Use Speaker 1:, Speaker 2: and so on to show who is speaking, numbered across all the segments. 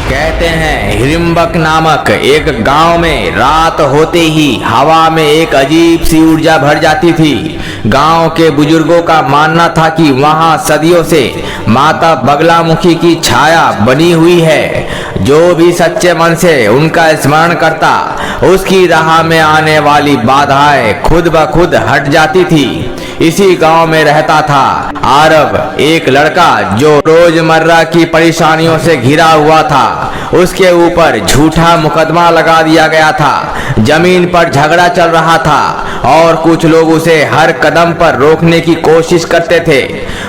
Speaker 1: कहते हैं हिरण्यक नामक एक गांव में रात होते ही हवा में एक अजीब सी ऊर्जा भर जाती थी। गांव के बुजुर्गों का मानना था कि वहां सदियों से माता बगलामुखी की छाया बनी हुई है। जो भी सच्चे मन से उनका स्मरण करता उसकी राह में आने वाली बाधाएं खुद ब खुद हट जाती थी। इसी गांव में रहता था आरव, एक लड़का जो रोजमर्रा की परेशानियों से घिरा हुआ था। उसके ऊपर झूठा मुकदमा लगा दिया गया था, जमीन पर झगड़ा चल रहा था और कुछ लोग उसे हर कदम पर रोकने की कोशिश करते थे।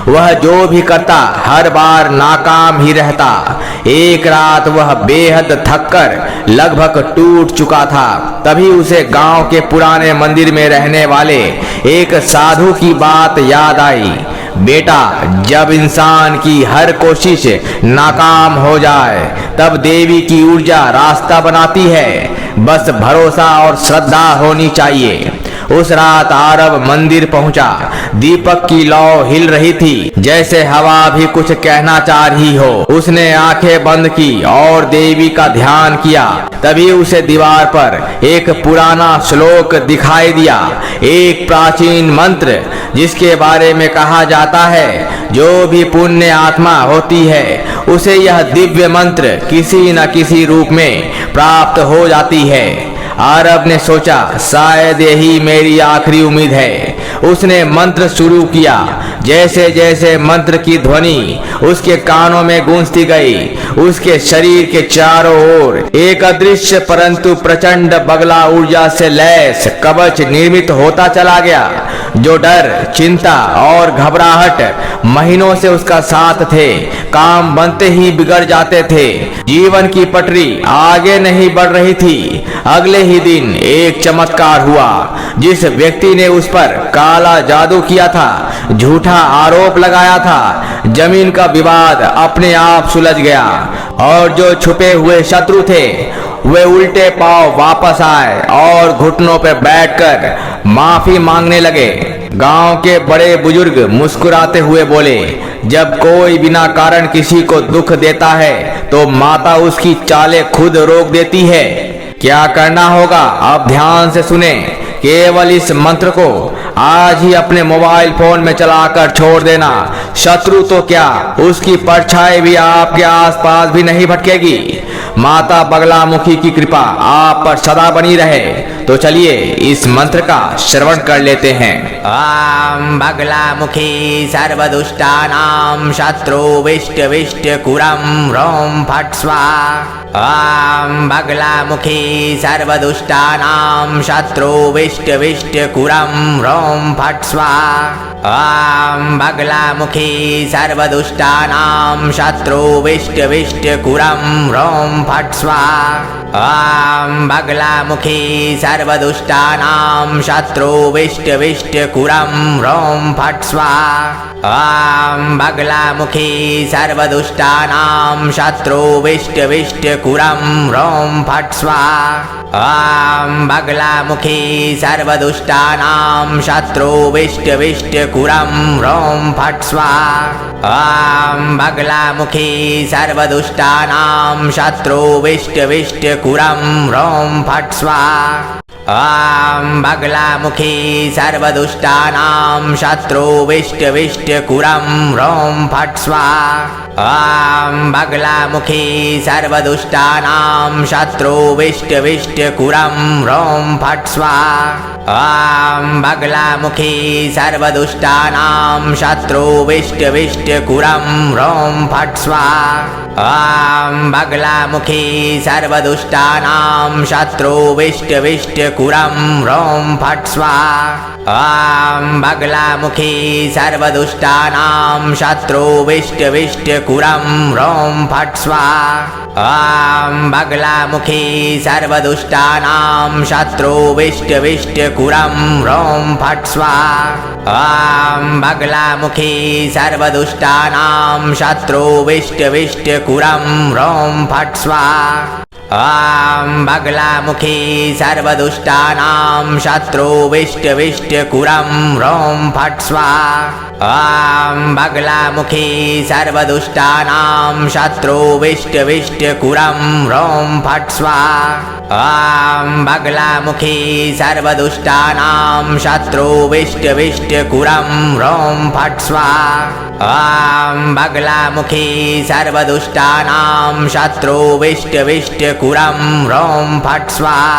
Speaker 1: वह जो भी करता हर बार नाकाम ही रहता। एक रात वह बेहद थककर लगभग टूट चुका था। तभी उसे गांव के पुराने मंदिर में रहने वाले एक साधु की बात याद आई। बेटा, जब इंसान की हर कोशिश नाकाम हो जाए तब देवी की ऊर्जा रास्ता बनाती है। बस भरोसा और श्रद्धा होनी चाहिए। उस रात आरव मंदिर पहुंचा। दीपक की लौ हिल रही थी, जैसे हवा भी कुछ कहना चाह रही हो। उसने आंखें बंद की और देवी का ध्यान किया। तभी उसे दीवार पर एक पुराना श्लोक दिखाई दिया, एक प्राचीन मंत्र जिसके बारे में कहा जाता है जो भी पुण्य आत्मा होती है उसे यह दिव्य मंत्र किसी न किसी रूप में प्राप्त हो जाती है। आरव ने सोचा शायद यही मेरी आखिरी उम्मीद है। उसने मंत्र शुरू किया। जैसे जैसे मंत्र की ध्वनि उसके कानों में गूंजती गई, उसके शरीर के चारों ओर एक अदृश्य परंतु प्रचंड बगला ऊर्जा से लैस कवच निर्मित होता चला गया। जो डर, चिंता और घबराहट महीनों से उसका साथ थे, काम बनते ही बिगड़ जाते थे। जीवन की पटरी आगे नहीं बढ़ रही थी। अगले ही दिन एक चमत्कार हुआ। जिस व्यक्ति ने उस पर काला जादू किया था, झूठा आरोप लगाया था, जमीन का विवाद अपने आप सुलझ गया और जो छुपे हुए शत्रु थे वे उल्टे पांव वापस आए और घुटनों पर बैठकर माफी मांगने लगे। गांव के बड़े बुजुर्ग मुस्कुराते हुए बोले, जब कोई बिना कारण किसी को दुख देता है तो माता उसकी चालें खुद रोक देती है। क्या करना होगा अब ध्यान से सुने। केवल इस मंत्र को आज ही अपने मोबाइल फोन में चलाकर छोड़ देना। शत्रु तो क्या, उसकी परछाई भी आपके आसपास भी नहीं भटकेगी। माता बगलामुखी की कृपा आप पर सदा बनी रहे। तो चलिए इस मंत्र का श्रवण कर लेते हैं।
Speaker 2: ओम बगलामुखी सर्वदुष्टानां शत्रु विष्ट विष्ट कुरं ह्रौं फट् स्वाहा। ओम बगलामुखी सर्वदुष्टानां शत्रु विष्ट विष्ट कुरं ह्रौं फट् स्वाहा। ओम बगलामुखी सर्वदुष्टानां शत्रु विष्ट विष्ट कुरं ह्रौं फट् स्वाहा। ओम बगलामुखी सर्वदुष्टानां शत्रु विष्ट विष्ट कुरं ह्रौं फट् स्वाहा। ओम बगलामुखी सर्वदुष्टानां शत्रु विष्ट विष्ट कुरं ह्रौं फट् स्वाहा। ओम बगलामुखी सर्वदुष्टानां शत्रु विष्ट विष्ट कुरं ह्रौं फट् स्वाहा। ओम बगलामुखी सर्वदुष्टानां शत्रु विष्ट विष्ट कुरं ह्रौं फट् स्वाहा। ओम बगलामुखी सर्वदुष्टानां शत्रु विष्ट विष्ट कुरं ह्रौं फट् स्वाहा। ओम बगलामुखी सर्वदुष्टानां शत्रु विष्ट विष्ट कुरं ह्रौं फट् स्वाहा। ओम बगलामुखी सर्वदुष्टानां शत्रु विष्ट विष्ट कुरं ह्रौं फट् स्वाहा। ओम बगलामुखी सर्वदुष्टानां शत्रु विष्ट विष्ट कुरं ह्रौं फट् स्वाहा। ओम बगलामुखी सर्वदुष्टानां शत्रु विष्ट विष्ट कुरं ह्रौं फट् स्वाहा। ओम बगलामुखी सर्वदुष्टानां शत्रु विष्ट विष्ट कुरं ह्रौं फट् स्वाहा। ओम बगलामुखी सर्वदुष्टानां शत्रु विष्ट विष्ट कुरं ह्रौं फट् स्वाहा। ॐ बगलामुखी सर्वदुष्टानां शत्रुविष्टविष्टकुरं ह्रौं फट् स्वाहा ॐ बगलामुखी सर्वदुष्टानां शत्रुविष्टविष्टकुरं ह्रौं फट् स्वाहा ॐ बगलामुखी सर्वदुष्टानां शत्रुविष्टविष्टकुरं ह्रौं फट् स्वाहा ॐ बगलामुखी सर्वदुष्टानां शत्रुविष्टविष्टकुरं ह्रौं फट् स्वाहा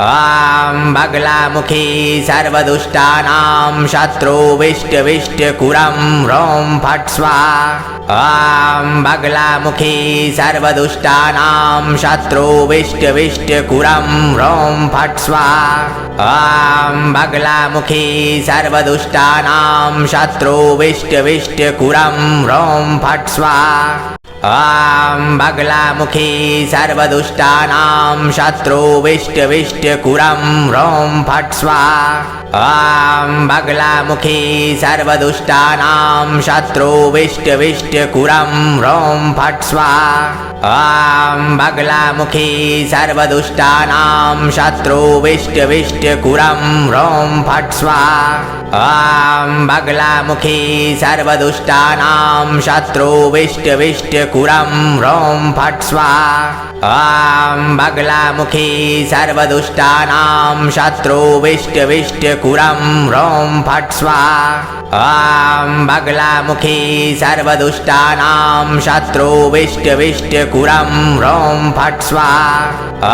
Speaker 2: ॐ बगलामुखी सर्वदुष्टानां शत्रुविष्टविष्टकुरं ह्रौं फट् स्वाहा ॐ बगलामुखी सर्वदुष्टानां शत्रुविष्टविष्टकुरं ह्रौं फट् स्वाहा ॐ बगलामुखी सर्वदुष्टानां शत्रुविष्टविष्टकुरं ह्रौं फट् स्वाहा ॐ बगलामुखी सर्वदुष्टानां शत्रुविष्टविष्टकुरं ह्रौं फट् स्वाहा ॐ बगलामुखी सर्वदुष्टानां शत्रुविष्टविष्टकुरं ह्रौं फट् स्वाहा ॐ बगलामुखी सर्वदुष्टानां शत्रुविष्टविष्टकुरं ह्रौं फट् स्वाहा ॐ बगलामुखी सर्वदुष्टानां शत्रुविष्टविष्टकुरं ह्रौं फट् स्वाहा ॐ बगलामुखी सर्वदुष्टानां शत्रुविष्टविष्टकुरं ह्रौं फट् स्वाहा ॐ बगलामुखी सर्वदुष्टानां शत्रुविष्टविष्टकुरं ह्रौं फट् स्वाहा ॐ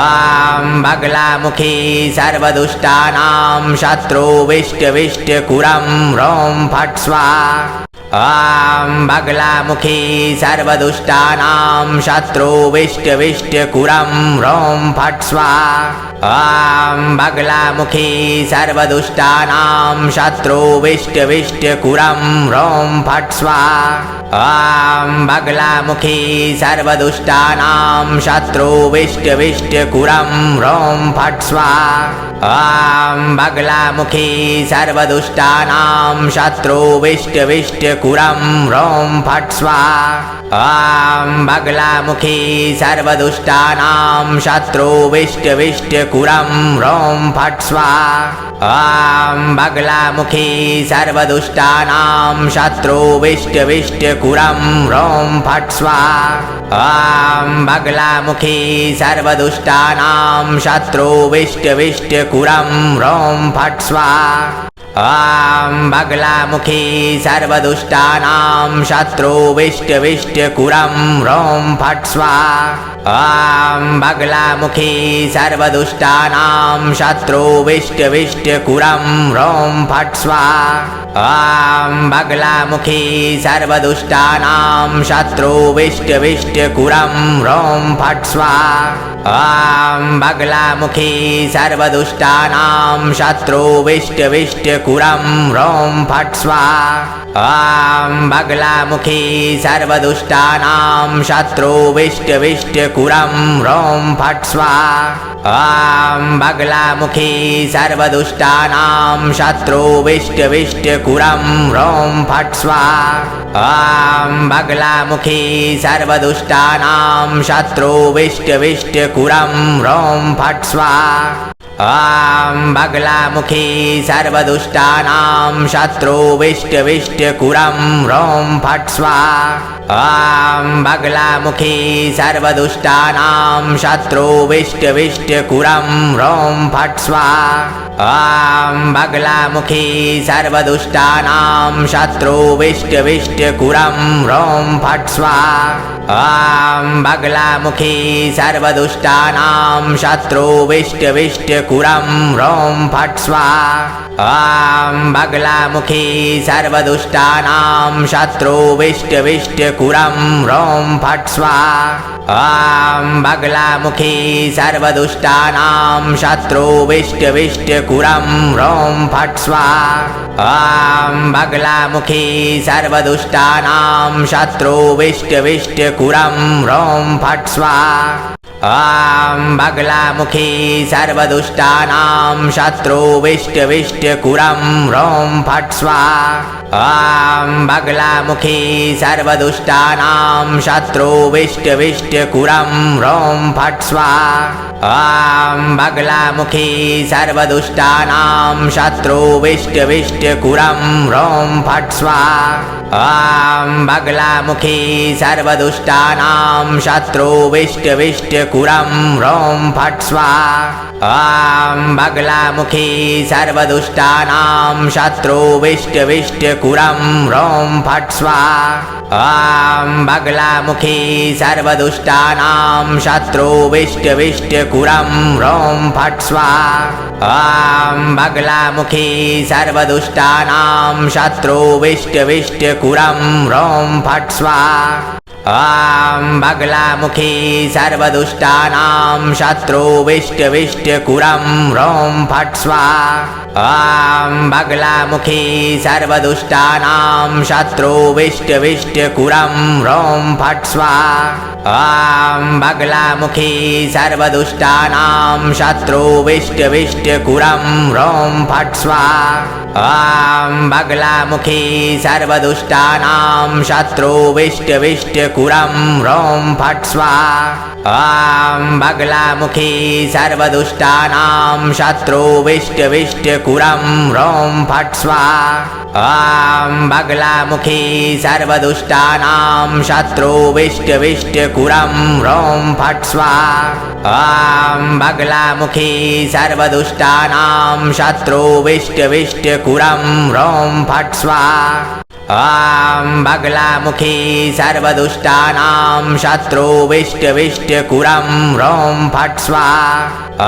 Speaker 2: बगलामुखी सर्वदुष्टानां शत्रुविष्टविष्टकुरं ह्रौं फट् स्वाहा ॐ बगलामुखी सर्वदुष्टानां शत्रुविष्टविष्टकुरं ह्रौं फट् स्वाहा ॐ बगलामुखी सर्वदुष्टानां शत्रुविष्टविष्टकुरं ह्रौं फट् स्वाहा ॐ बगलामुखी सर्वदुष्टानां शत्रुविष्टविष्टकुरं ह्रौं फट् स्वाहा ॐ बगलामुखी सर्वदुष्टानां शत्रुविष्टविष्टकुरं ह्रौं फट् स्वाहा ॐ बगलामुखी सर्वदुष्टानां शत्रुविष्टविष्टकुरं ह्रौं फट् स्वाहा ॐ बगलामुखी सर्वदुष्टानां शत्रुविष्टविष्टकुरं ह्रौं फट् स्वाहा ॐ बगलामुखी सर्वदुष्टानां शत्रुविष्टविष्टकुरं ह्रौं फट् स्वाहा ॐ बगलामुखी सर्वदुष्टानां शत्रुविष्टविष्टकुरं ह्रौं फट् स्वाहा ॐ बगलामुखी सर्वदुष्टानां शत्रुविष्टविष्टकुरं ह्रौं फट् स्वाहा ॐ बगलामुखी सर्वदुष्टानां शत्रुविष्टविष्टकुरं ह्रौं फट् स्वाहा ॐ बगलामुखी सर्वदुष्टानां शत्रुविष्टविष्टकुरं ह्रौं फट् स्वाहा ॐ बगलामुखी सर्वदुष्टानां शत्रुविष्टविष्टकुरं ह्रौं फट् स्वाहा ॐ बगलामुखी सर्वदुष्टानां शत्रुविष्टविष्टकुरं ह्रौं फट् स्वाहा ॐ बगलामुखी सर्वदुष्टानां शत्रुविष्टविष्टकुरं ह्रौं फट् स्वाहा ॐ बगलामुखी सर्वदुष्टानां शत्रुविष्टविष्टकुरं ह्रौं फट् स्वाहा ॐ बगलामुखी सर्वदुष्टानां शत्रुविष्टविष्टकुरं ह्रौं फट् स्वाहा ॐ बगलामुखी सर्वदुष्टानां शत्रुविष्टविष्टकुरं ह्रौं फट् स्वाहा ॐ बगलामुखी सर्वदुष्टानां शत्रुविष्टविष्टकुरं ह्रौं फट् स्वाहा ॐ बगलामुखी सर्वदुष्टानां शत्रुविष्टविष्टकुरं ह्रौं फट् स्वाहा ॐ बगलामुखी सर्वदुष्टानां शत्रुविष्टविष्टकुरं ह्रौं फट् स्वाहा ॐ बगलामुखी सर्वदुष्टानां शत्रुविष्टविष्टकुरं ह्रौं फट् स्वाहा ॐ बगलामुखी सर्वदुष्टानां शत्रुविष्टविष्टकुरं ह्रौं फट् स्वाहा ॐ बगलामुखी सर्वदुष्टानां शत्रुविष्टविष्टकुरं ह्रौं फट् स्वाहा ॐ बगलामुखी सर्वदुष्टानां शत्रुविष्टविष्टकुरं ह्रौं फट् स्वाहा ॐ बगलामुखी सर्वदुष्टानां शत्रुविष्टविष्टकुरं ह्रौं फट् स्वाहा ॐ बगलामुखी सर्वदुष्टानां शत्रुविष्टविष्टकुरं ह्रौं फट् स्वाहा ॐ बगलामुखी सर्वदुष्टानां शत्रुविष्टविष्टकुरं ह्रौं फट् स्वाहा ॐ बगलामुखी सर्वदुष्टानां शत्रुविष्टविष्टकुरं ह्रौं फट् स्वाहा ॐ बगलामुखी सर्वदुष्टानां शत्रुविष्टविष्टकुरं ह्रौं फट् स्वाहा ॐ बगलामुखी सर्वदुष्टानां शत्रुविष्टविष्टकुरं ह्रौं फट् स्वाहा ॐ बगलामुखी सर्वदुष्टानां शत्रुविष्टविष्टकुरं ह्रौं फट् स्वाहा ॐ बगलामुखी सर्वदुष्टानां शत्रुविष्टविष्टकुरं ह्रौं फट् स्वाहा ॐ बगलामुखी सर्वदुष्टानां शत्रुविष्टविष्टकुरं ह्रौं फट् स्वाहा ॐ बगलामुखी सर्वदुष्टानां शत्रुविष्टविष्टकुरं ह्रौं फट् स्वाहा ॐ बगलामुखी सर्वदुष्टानां शत्रुविष्टविष्टकुरं ह्रौं फट् स्वाहा ॐ बगलामुखी सर्वदुष्टानां शत्रुविष्टविष्टकुरं ह्रौं फट् स्वाहा ॐ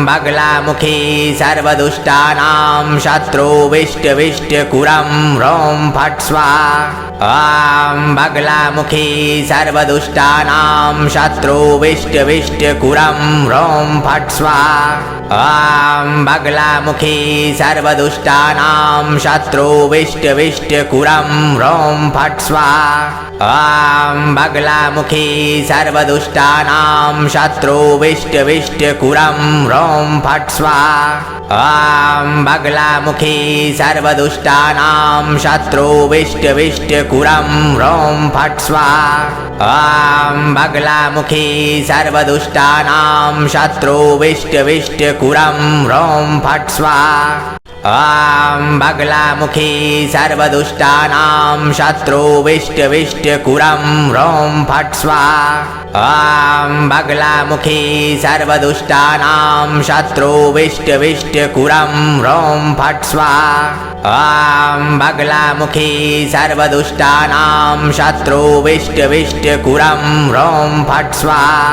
Speaker 2: बगलामुखी सर्वदुष्टानां शत्रुविष्टविष्टकुरं ह्रौं फट् स्वाहा ॐ बगलामुखी सर्वदुष्टानां शत्रुविष्टविष्टकुरं ह्रौं फट् स्वाहा ॐ बगलामुखी सर्वदुष्टानां शत्रुविष्टविष्टकुरं ह्रौं फट् स्वाहा ॐ बगलामुखी सर्वदुष्टानां शत्रुविष्टविष्टकुरं ह्रौं फट् स्वाहा ॐ बगलामुखी सर्वदुष्टानां शत्रुविष्टविष्टकुरं ह्रौं फट् स्वाहा ॐ बगलामुखी सर्वदुष्टानां शत्रुविष्टविष्टकुरं ह्रौं फट् स्वाहा ॐ बगलामुखी सर्वदुष्टानां शत्रुविष्टविष्टकुरं ह्रौं फट् स्वाहा ॐ बगलामुखी सर्वदुष्टानां शत्रुविष्टविष्टकुरं ह्रौं फट् स्वाहा ॐ बगलामुखी सर्वदुष्टानां शत्रुविष्टविष्टकुरं ह्रौं फट् स्वाहा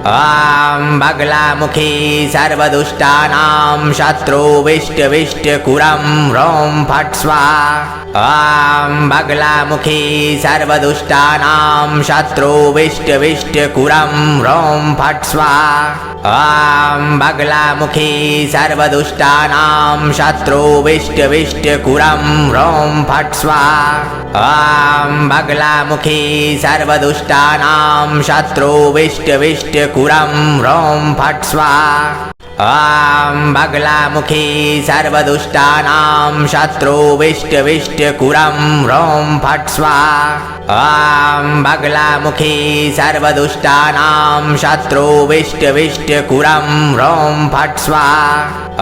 Speaker 2: ॐ बगलामुखी सर्वदुष्टानां शत्रुविष्टविष्टकुरं ह्रौं फट् स्वाहा ॐ बगलामुखी सर्वदुष्टानां शत्रुविष्टविष्टकुरं ह्रौं फट् स्वाहा ॐ बगलामुखी सर्वदुष्टानां शत्रुविष्टविष्टकुरं ह्रौं फट् स्वाहा ॐ बगलामुखी सर्वदुष्टानां शत्रुविष्टविष्टकुरं ह्रौं फट् स्वाहा ॐ बगलामुखी सर्वदुष्टानां शत्रुविष्टविष्टकुरं ह्रौं फट् स्वाहा ॐ बगलामुखी सर्वदुष्टानां शत्रुविष्टविष्टकुरं ह्रौं फट् स्वाहा ॐ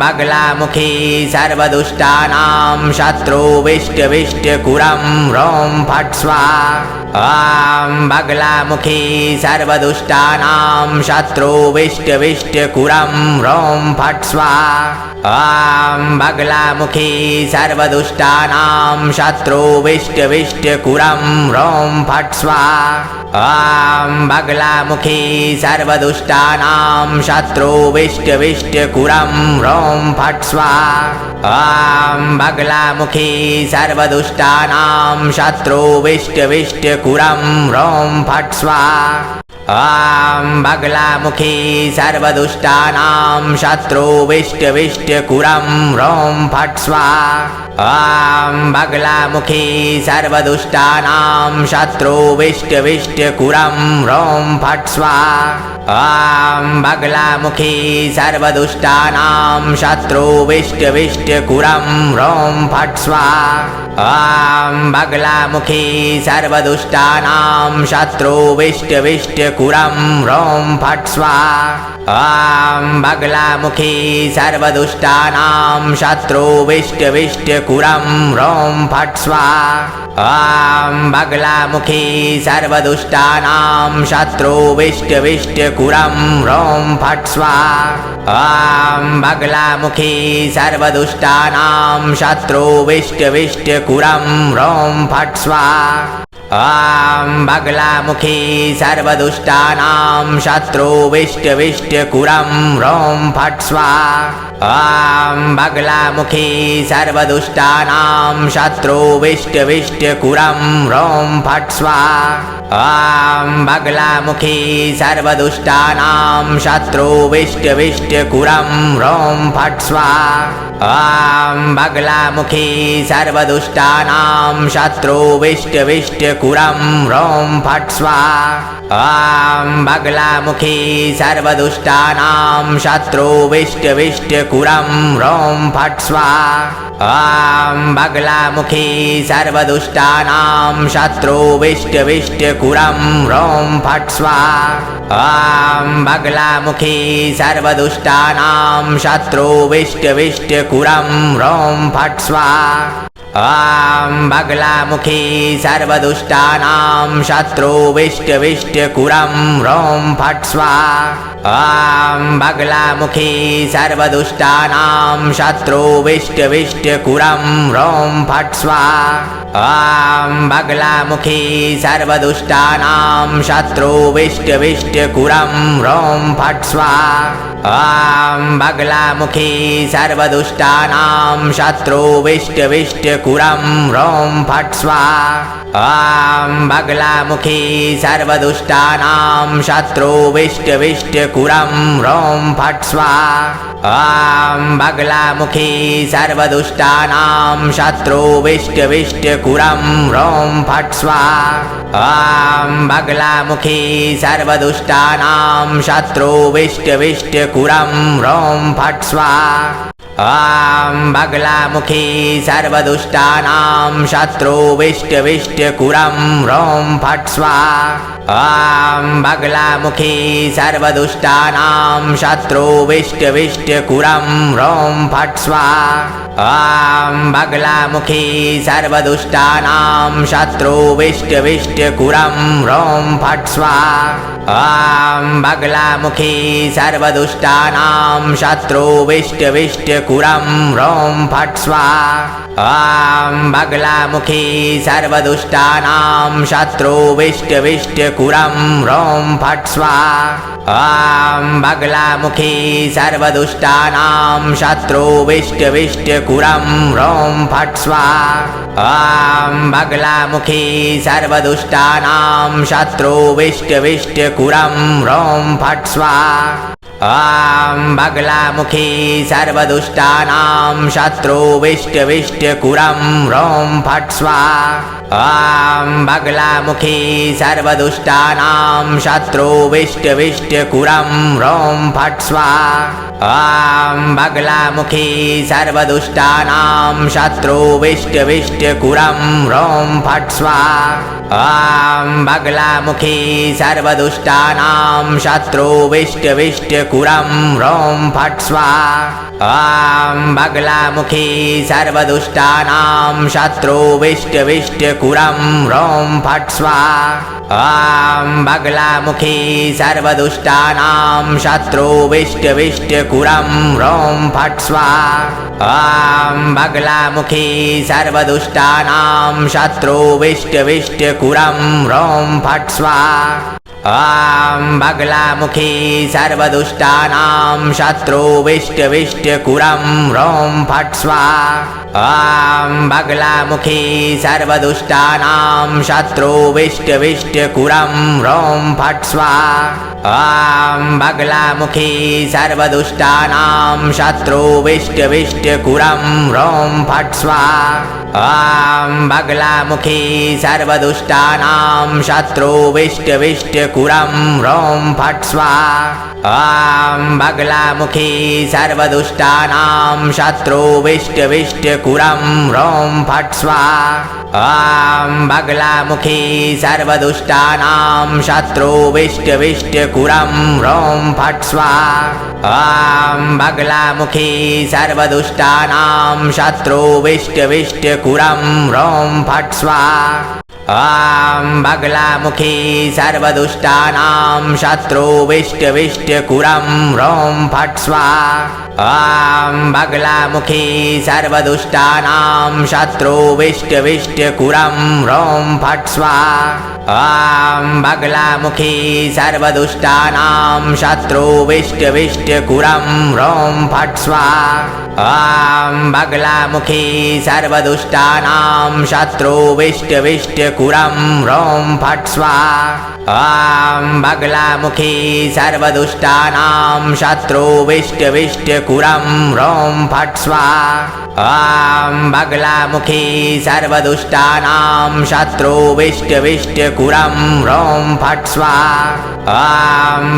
Speaker 2: बगलामुखी सर्वदुष्टानां शत्रुविष्टविष्टकुरं ह्रौं फट् स्वाहा ॐ बगलामुखी सर्वदुष्टानां शत्रुविष्टविष्टकुरं ह्रौं फट् स्वाहा ॐ बगलामुखी सर्वदुष्टानां शत्रुविष्टविष्टकुरं ह्रौं फट् स्वाहा ॐ बगलामुखी सर्वदुष्टानां शत्रुविष्टविष्टकुरं ह्रौं फट् स्वाहा ॐ बगलामुखी सर्वदुष्टानां शत्रुविष्टविष्टकुरं ह्रौं फट् स्वाहा ॐ बगलामुखी सर्वदुष्टानां शत्रुविष्टविष्टकुरं ह्रौं फट् स्वाहा ॐ बगलामुखी सर्वदुष्टानां शत्रुविष्टविष्टकुरं ह्रौं फट् स्वाहा ॐ बगलामुखी सर्वदुष्टानां शत्रुविष्टविष्टकुरं ह्रौं फट् स्वाहा ॐ बगलामुखी सर्वदुष्टानां शत्रुविष्टविष्टकुरं ह्रौं फट् स्वाहा ॐ बगलामुखी सर्वदुष्टानां शत्रुविष्टविष्टकुरं ह्रौं फट् स्वाहा ॐ बगलामुखी सर्वदुष्टानां शत्रुविष्टविष्टकुरं ह्रौं फट् स्वाहा ॐ बगलामुखी सर्वदुष्टानां शत्रुविष्टविष्टकुरं ह्रौं फट् स्वाहा ॐ बगलामुखी सर्वदुष्टानां शत्रुविष्टविष्टकुरं ह्रौं फट् स्वाहा ॐ बगलामुखी सर्वदुष्टानां शत्रुविष्टविष्टकुरं ह्रौं फट् स्वाहा ॐ बगलामुखी सर्वदुष्टानां शत्रुविष्टविष्टकुरं ह्रौं फट् स्वाहा ॐ बगलामुखी सर्वदुष्टानां शत्रुविष्टविष्टकुरं ह्रौं फट् स्वाहा ॐ बगलामुखी सर्वदुष्टानां शत्रुविष्टविष्टकुरं ह्रौं फट् स्वाहा ॐ बगलामुखी सर्वदुष्टानां शत्रुविष्टविष्टकुरं ह्रौं फट् स्वाहा ॐ बगलामुखी सर्वदुष्टानां शत्रुविष्टविष्टकुरं ह्रौं फट् स्वाहा ॐ बगलामुखी सर्वदुष्टानां शत्रुविष्टविष्टकुरं ह्रौं फट् स्वाहा ॐ बगलामुखी सर्वदुष्टानां शत्रुविष्टविष्टकुरं ह्रौं फट् स्वाहा ॐ बगलामुखी सर्वदुष्टानां शत्रुविष्टविष्टकुरं ह्रौं फट् स्वाहा ॐ बगलामुखी सर्वदुष्टानां शत्रुविष्टविष्टकुरं ह्रौं फट् स्वाहा ॐ बगलामुखी सर्वदुष्टानां शत्रुविष्टविष्टकुरं ह्रौं फट् स्वाहा ॐ बगलामुखी सर्वदुष्टानां शत्रुविष्टविष्टकुरं ह्रौं फट् स्वाहा ॐ बगलामुखी सर्वदुष्टानां शत्रुविष्टविष्टकुरं ह्रौं फट् स्वाहा ॐ बगलामुखी सर्वदुष्टानां शत्रुविष्टविष्टकुरं ह्रौं फट् स्वाहा ॐ बगलामुखी सर्वदुष्टानां शत्रुविष्टविष्टकुरं ह्रौं फट् स्वाहा ॐ बगलामुखी सर्वदुष्टानां शत्रुविष्टविष्टकुरं ह्रौं फट् स्वाहा ॐ बगलामुखी सर्वदुष्टानां शत्रुविष्टविष्टकुरं ह्रौं फट् स्वाहा ॐ बगलामुखी सर्वदुष्टानां शत्रुविष्टविष्टकुरं ह्रौं फट् स्वाहा ॐ बगलामुखी सर्वदुष्टानां शत्रुविष्टविष्टकुरं ह्रौं फट् स्वाहा ॐ बगलामुखी सर्वदुष्टानां शत्रुविष्टविष्टकुरं ह्रौं फट् स्वाहा ॐ बगलामुखी सर्वदुष्टानां शत्रुविष्टविष्टकुरं ह्रौं फट् स्वाहा ॐ बगलामुखी सर्वदुष्टानां शत्रुविष्टविष्टकुरं ह्रौं फट् स्वाहा ॐ बगलामुखी सर्वदुष्टानां शत्रुविष्टविष्टकुरं ह्रौं फट् स्वाहा ॐ बगलामुखी सर्वदुष्टानां शत्रुविष्टविष्टकुरं ह्रौं फट् स्वाहा ॐ बगलामुखी सर्वदुष्टानां शत्रुविष्टविष्टकुरं ह्रौं फट् स्वाहा ॐ बगलामुखी सर्वदुष्टानां शत्रुविष्टविष्टकुरं ह्रौं फट् स्वाहा ॐ बगलामुखी सर्वदुष्टानां शत्रुविष्टविष्टकुरं ह्रौं फट् स्वाहा ॐ बगलामुखी सर्वदुष्टानां शत्रुविष्टविष्टकुरं ह्रौं फट् स्वाहा ॐ बगलामुखी सर्वदुष्टानां शत्रुविष्टविष्टकुरं ह्रौं फट् स्वाहा ॐ बगलामुखी सर्वदुष्टानां शत्रुविष्टविष्टकुरं ह्रौं फट् स्वाहा ॐ बगलामुखी सर्वदुष्टानां शत्रुविष्टविष्टकुरं ह्रौं फट् स्वाहा ॐ बगलामुखी सर्वदुष्टानां शत्रुविष्टविष्टकुरं ह्रौं फट् स्वाहा ॐ बगलामुखी सर्वदुष्टानां शत्रुविष्टविष्टकुरं ह्रौं फट् स्वाहा ॐ बगलामुखी सर्वदुष्टानां शत्रुविष्टविष्टकुरं ह्रौं फट् स्वाहा ॐ बगलामुखी सर्वदुष्टानां शत्रुविष्टविष्टकुरं ह्रौं फट् स्वाहा ॐ बगलामुखी सर्वदुष्टानां शत्रुविष्टविष्टकुरं ह्रौं फट् स्वाहा ॐ बगलामुखी सर्वदुष्टानां शत्रुविष्टविष्टकुरं ह्रौं फट् स्वाहा ॐ बगलामुखी सर्वदुष्टानां शत्रुविष्टविष्टकुरं ह्रौं फट् स्वाहा ॐ बगलामुखी सर्वदुष्टानां शत्रुविष्टविष्टकुरं ह्रौं फट् स्वाहा ॐ बगलामुखी सर्वदुष्टानां शत्रुविष्टविष्टकुरं ह्रौं फट् स्वाहा ॐ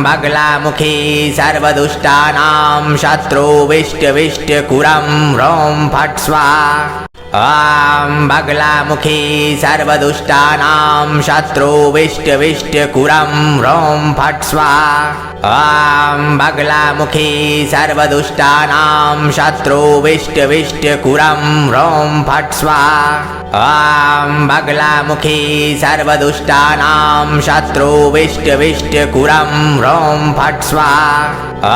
Speaker 2: बगलामुखी सर्वदुष्टानां शत्रुविष्टविष्टकुरं ह्रौं फट् स्वाहा ॐ बगलामुखी सर्वदुष्टानां शत्रुविष्टविष्टकुरं ह्रौं फट् स्वाहा ॐ बगलामुखी सर्वदुष्टानां शत्रुविष्टविष्टकुरं ह्रौं फट् स्वाहा ॐ बगलामुखी सर्वदुष्टानां शत्रुविष्टविष्टकुरं ह्रौं फट् स्वाहा ॐ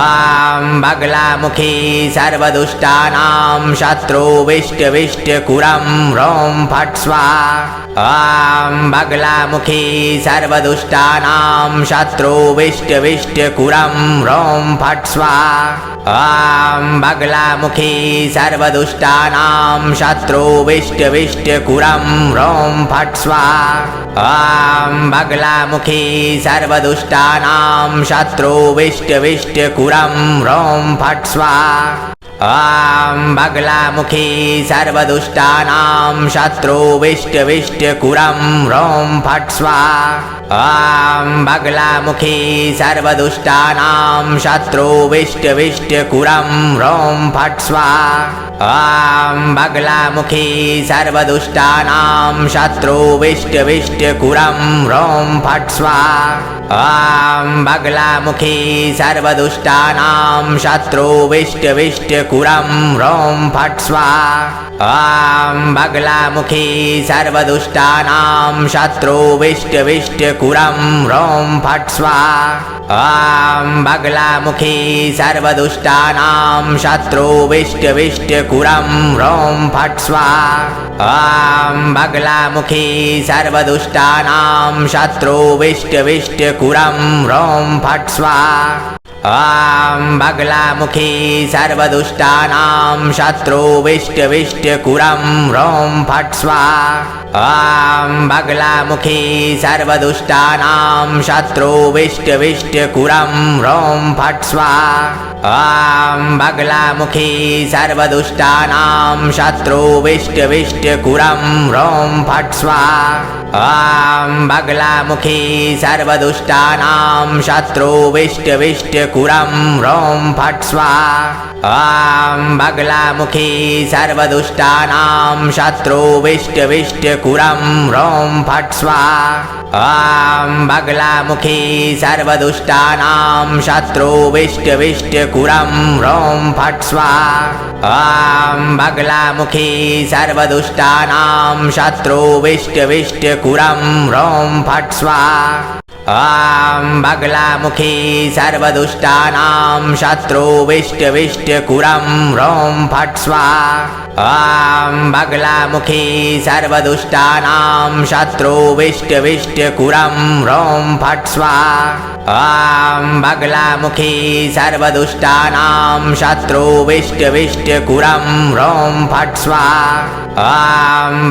Speaker 2: बगलामुखी सर्वदुष्टानां शत्रुविष्टविष्टकुरं ह्रौं फट् स्वाहा ॐ बगलामुखी सर्वदुष्टानां शत्रुविष्टविष्टकुरं ह्रौं फट् स्वाहा ॐ बगलामुखी सर्वदुष्टानां शत्रुविष्टविष्टकुरं ह्रौं फट् स्वाहा ॐ बगलामुखी सर्वदुष्टानां शत्रुविष्टविष्टकुरं ह्रौं फट् स्वाहा ॐ बगलामुखी सर्वदुष्टानां शत्रुविष्टविष्टकुरं ह्रौं फट् स्वाहा ॐ बगलामुखी सर्वदुष्टानां शत्रुविष्टविष्टकुरं ह्रौं फट् स्वाहा ॐ बगलामुखी सर्वदुष्टानां शत्रुविष्टविष्टकुरं ह्रौं फट् स्वाहा ॐ बगलामुखी सर्वदुष्टानां शत्रुविष्टविष्टकुरं ह्रौं फट् स्वाहा ॐ बगलामुखी सर्वदुष्टानां शत्रुविष्टविष्टकुरं ह्रौं फट् स्वाहा ॐ बगलामुखी सर्वदुष्टानां शत्रुविष्टविष्टकुरं ह्रौं फट् स्वाहा ॐ बगलामुखी सर्वदुष्टानां शत्रुविष्टविष्टकुरं ह्रौं फट् स्वाहा ॐ बगलामुखी सर्वदुष्टानां शत्रुविष्टविष्टकुरं ह्रौं फट् स्वाहा ॐ बगलामुखी सर्वदुष्टानां शत्रुविष्टविष्टकुरं ह्रौं फट् स्वाहा ॐ बगलामुखी सर्वदुष्टानां शत्रुविष्टविष्टकुरं ह्रौं फट् स्वाहा ॐ बगलामुखी सर्वदुष्टानां शत्रुविष्टविष्टकुरं ह्रौं फट् स्वाहा ॐ बगलामुखी सर्वदुष्टानां शत्रुविष्टविष्टकुरं ह्रौं फट् स्वाहा ॐ बगलामुखी सर्वदुष्टानां शत्रुविष्टविष्टकुरं ह्रौं फट् स्वाहा ॐ बगलामुखी सर्वदुष्टानां शत्रुविष्टविष्टकुरं ह्रौं फट् स्वाहा ॐ बगलामुखी सर्वदुष्टानां शत्रुविष्टविष्टकुरं ह्रौं फट् स्वाहा ॐ बगलामुखी सर्वदुष्टानां शत्रुविष्टविष्टकुरं ह्रौं फट् स्वाहा ॐ बगलामुखी सर्वदुष्टानां शत्रुविष्टविष्टकुरं ह्रौं फट् स्वाहा ॐ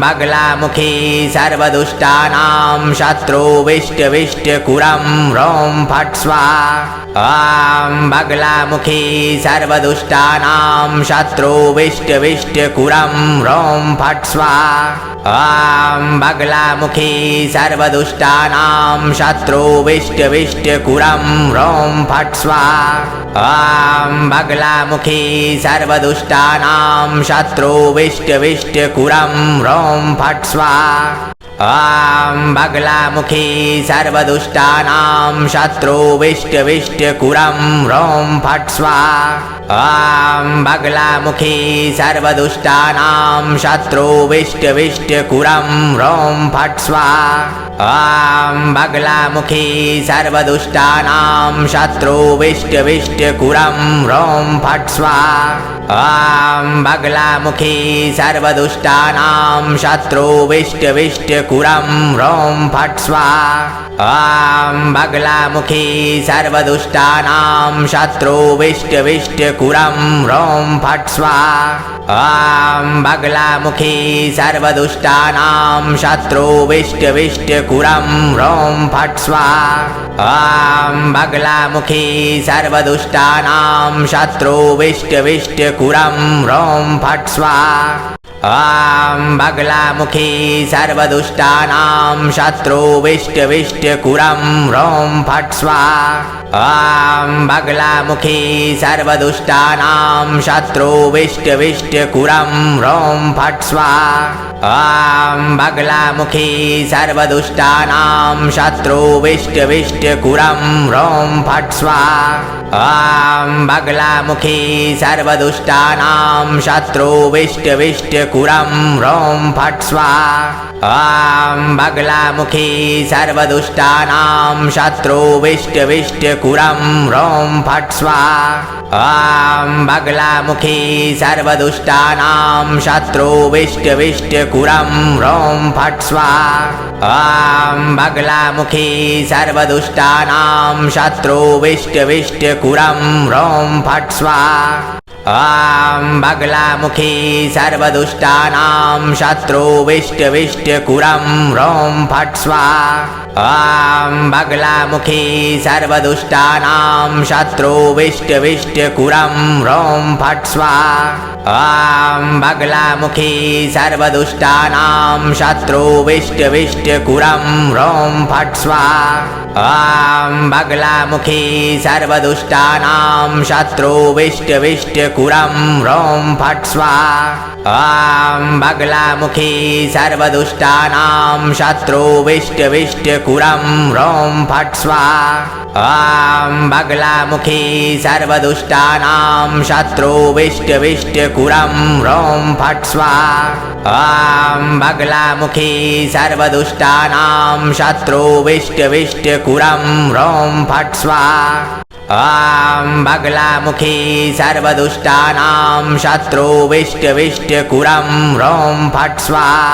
Speaker 2: बगलामुखी सर्वदुष्टानां शत्रुविष्टविष्टकुरं ह्रौं फट् स्वाहा ॐ बगलामुखी सर्वदुष्टानां शत्रुविष्टविष्टकुरं ह्रौं फट् स्वाहा ॐ बगलामुखी सर्वदुष्टानां शत्रुविष्टविष्टकुरं ह्रौं फट् स्वाहा ॐ बगलामुखी सर्वदुष्टानां शत्रुविष्टविष्टकुरं ह्रौं फट् स्वाहा ॐ बगलामुखी सर्वदुष्टानां शत्रुविष्टविष्टकुरं ह्रौं फट् स्वाहा ॐ बगलामुखी सर्वदुष्टानां शत्रुविष्टविष्टकुरं ह्रौं फट् स्वाहा ॐ बगलामुखी सर्वदुष्टानां शत्रुविष्टविष्टकुरं ह्रौं फट् स्वाहा ॐ बगलामुखी सर्वदुष्टानां शत्रुविष्टविष्टकुरं ह्रौं फट् स्वाहा ॐ बगलामुखी सर्वदुष्टानां शत्रुविष्टविष्टकुरं ह्रौं फट् स्वाहा ॐ बगलामुखी सर्वदुष्टानां शत्रुविष्टविष्टकुरं ह्रौं फट् स्वाहा ॐ बगलामुखी सर्वदुष्टानां शत्रुविष्टविष्टकुरं ह्रौं फट् स्वाहा ॐ बगलामुखी सर्वदुष्टानां शत्रुविष्टविष्टकुरं ह्रौं फट् स्वाहा ॐ बगलामुखी सर्वदुष्टानां शत्रुविष्टविष्टकुरं ह्रौं फट् स्वाहा ॐ बगलामुखी सर्वदुष्टानां शत्रुविष्टविष्टकुरं ह्रौं फट् स्वाहा ॐ बगलामुखी सर्वदुष्टानां शत्रुविष्टविष्टकुरं ह्रौं फट् स्वाहा ॐ बगलामुखी सर्वदुष्टानां शत्रुविष्टविष्टकुरं ह्रौं फट् स्वाहा ॐ बगलामुखी सर्वदुष्टानां शत्रुविष्टविष्टकुरं ह्रौं फट् स्वाहा ॐ बगलामुखी सर्वदुष्टानां शत्रुविष्टविष्टकुरं ह्रौं फट् स्वाहा ॐ बगलामुखी सर्वदुष्टानां शत्रुविष्टविष्टकुरं ह्रौं फट् स्वाहा ॐ बगलामुखी सर्वदुष्टानां शत्रुविष्टविष्टकुरं ह्रौं फट् स्वाहा ॐ बगलामुखी सर्वदुष्टानां शत्रुविष्टविष्टकुरं ह्रौं फट् स्वाहा ॐ बगलामुखी सर्वदुष्टानां शत्रुविष्टविष्टकुरं ह्रौं फट् स्वाहा ॐ बगलामुखी सर्वदुष्टानां शत्रुविष्टविष्टकुरं ह्रौं फट् स्वाहा ॐ बगलामुखी सर्वदुष्टानां शत्रुविष्टविष्टकुरं ह्रौं फट् स्वाहा ॐ बगलामुखी सर्वदुष्टानां शत्रुविष्टविष्टकुरं ह्रौं फट् स्वाहा ॐ बगलामुखी सर्वदुष्टानां शत्रुविष्टविष्टकुरं ह्रौं फट् स्वाहा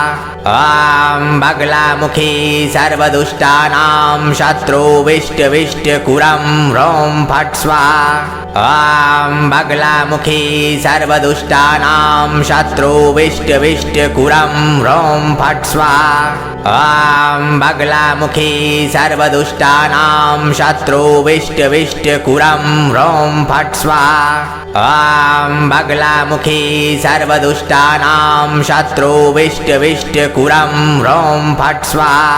Speaker 2: ॐ बगलामुखी सर्वदुष्टानां शत्रुविष्टविष्टकुरं ह्रौं फट् स्वाहा ॐ बगलामुखी सर्वदुष्टानां शत्रुविष्टविष्टकुरं ह्रौं फट् स्वाहा ॐ बगलामुखी सर्वदुष्टानां शत्रुविष्टविष्टकुरं ह्रौं फट् स्वाहा ॐ बगलामुखी सर्वदुष्टानां शत्रुविष्टविष्टकुरं ह्रौं फट् स्वाहा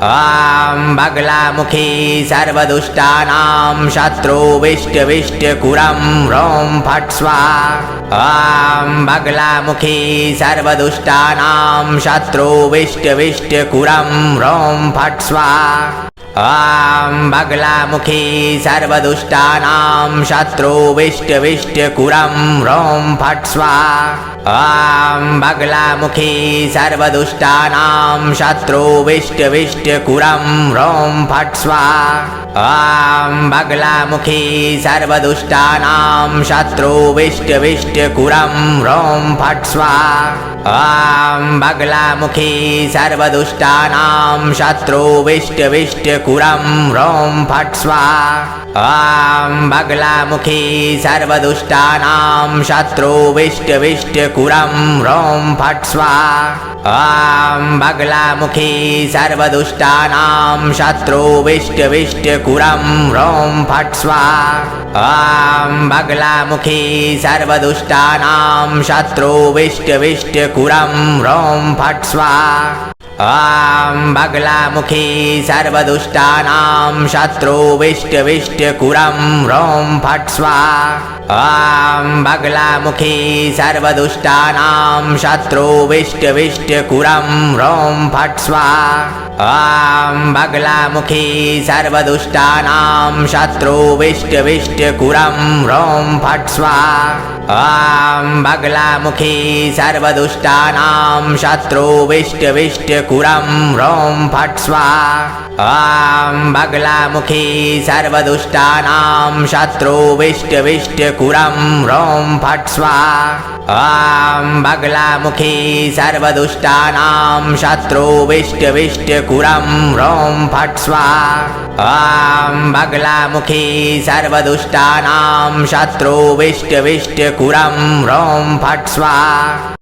Speaker 2: ॐ बगलामुखी सर्वदुष्टानां शत्रुविष्टविष्टकुरं ह्रौं फट् स्वाहा ॐ बगलामुखी सर्वदुष्टानां शत्रुविष्टविष्टकुरं ह्रौं फट् स्वाहा ॐ बगलामुखी सर्वदुष्टानां शत्रुविष्टविष्टकुरं ह्रौं फट् स्वाहा ॐ बगलामुखी सर्वदुष्टानां शत्रुविष्टविष्टकुरं ह्रौं फट् स्वाहा ॐ बगलामुखी सर्वदुष्टानां शत्रुविष्टविष्टकुरं ह्रौं फट् स्वाहा ॐ बगलामुखी सर्वदुष्टानां शत्रुविष्टविष्टकुरं ह्रौं फट् स्वाहा ॐ बगलामुखी सर्वदुष्टानां शत्रुविष्टविष्टकुरं ह्रौं फट् स्वाहा ॐ बगलामुखी सर्वदुष्टानां शत्रुविष्टविष्टकुरं ह्रौं फट् स्वाहा ॐ बगलामुखी सर्वदुष्टानां शत्रुविष्टविष्टकुरं ह्रौं फट् स्वाहा ॐ बगलामुखी सर्वदुष्टानां शत्रुविष्टविष्टकुरं ह्रौं फट् स्वाहा ॐ बगलामुखी सर्वदुष्टानां शत्रुविष्टविष्टकुरं ह्रौं फट् स्वाहा ॐ बगलामुखी सर्वदुष्टानां शत्रुविष्टविष्टकुरं ह्रौं फट् स्वाहा ॐ बगलामुखी सर्वदुष्टानां शत्रुविष्टविष्टकुरं ह्रौं फट् स्वाहा ॐ बगलामुखी सर्वदुष्टानां शत्रुविष्टविष्टकुरं ह्रौं फट् स्वाहा ॐ बगलामुखी सर्वदुष्टानां शत्रुविष्टविष्टकुरं ह्रौं फट् स्वाहा ॐ बगलामुखी सर्वदुष्टानां शत्रुविष्टविष्टकुरं ह्रौं फट् स्वाहा।